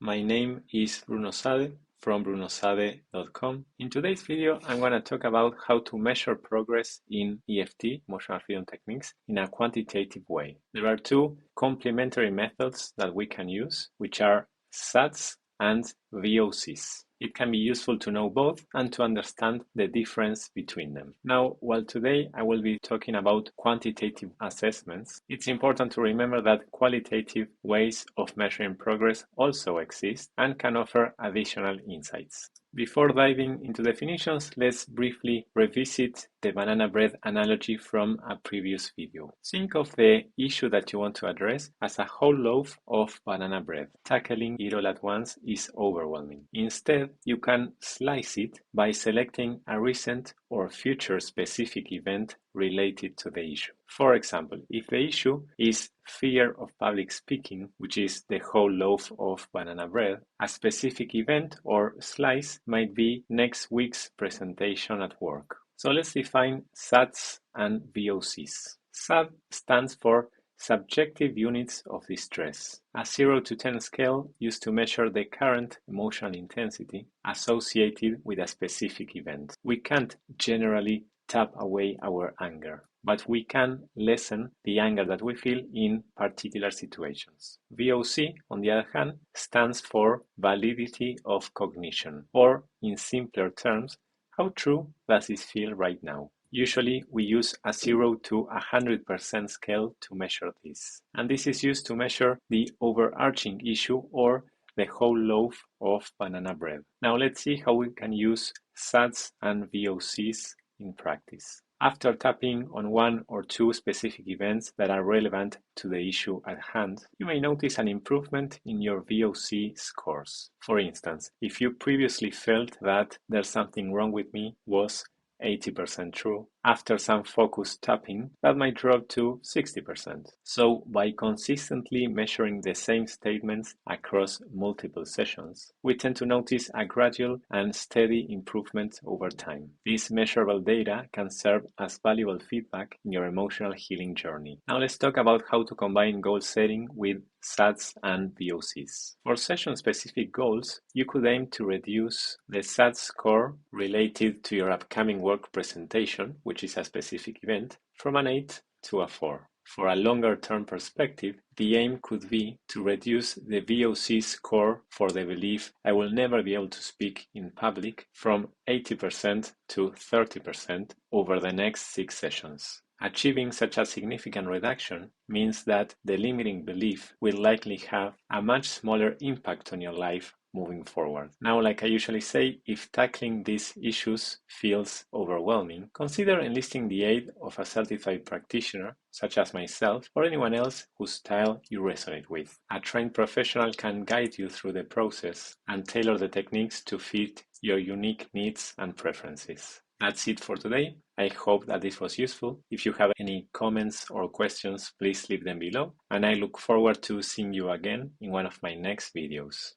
my name is Bruno Sade from brunosade.com. In today's video, I'm going to talk about how to measure progress in EFT, emotional freedom techniques, in a quantitative way. There are two complementary methods that we can use, which are SUDs and VOCs. It can be useful to know both and to understand the difference between them. Now, while today I will be talking about quantitative assessments, it's important to remember that qualitative ways of measuring progress also exist and can offer additional insights. Before diving into definitions, let's briefly revisit the banana bread analogy from a previous video. Think of the issue that you want to address as a whole loaf of banana bread. Tackling it all at once is overwhelming. Instead, you can slice it by selecting a recent or future specific event related to the issue. For example, if the issue is fear of public speaking, which is the whole loaf of banana bread, a specific event or slice might be next week's presentation at work. So let's define SUDs and VOCs. SUD stands for subjective units of distress, a 0 to 10 scale used to measure the current emotional intensity associated with a specific event. We can't generally tap away our anger, but we can lessen the anger that we feel in particular situations. VOC, on the other hand, stands for Validity of Cognition, or in simpler terms, how true does this feel right now? Usually, we use a 0 to 100% scale to measure this. And this is used to measure the overarching issue or the whole loaf of banana bread. Now, let's see how we can use SUDs and VOCs in practice. After tapping on one or two specific events that are relevant to the issue at hand, you may notice an improvement in your VOC scores. For instance, if you previously felt that "there's something wrong with me" was 80% true, after some focused tapping, that might drop to 60%. So, by consistently measuring the same statements across multiple sessions, we tend to notice a gradual and steady improvement over time. This measurable data can serve as valuable feedback in your emotional healing journey. Now let's talk about how to combine goal setting with SUDs and VOCs. For session-specific goals, you could aim to reduce the SUD score related to your upcoming work presentation, which is a specific event, from an 8 to a 4. For a longer-term perspective, the aim could be to reduce the VOC score for the belief "I will never be able to speak in public" from 80% to 30% over the next 6 sessions. Achieving such a significant reduction means that the limiting belief will likely have a much smaller impact on your life moving forward. Now, like I usually say, if tackling these issues feels overwhelming, consider enlisting the aid of a certified practitioner, such as myself, or anyone else whose style you resonate with. A trained professional can guide you through the process and tailor the techniques to fit your unique needs and preferences. That's it for today. I hope that this was useful. If you have any comments or questions, please leave them below, and I look forward to seeing you again in one of my next videos.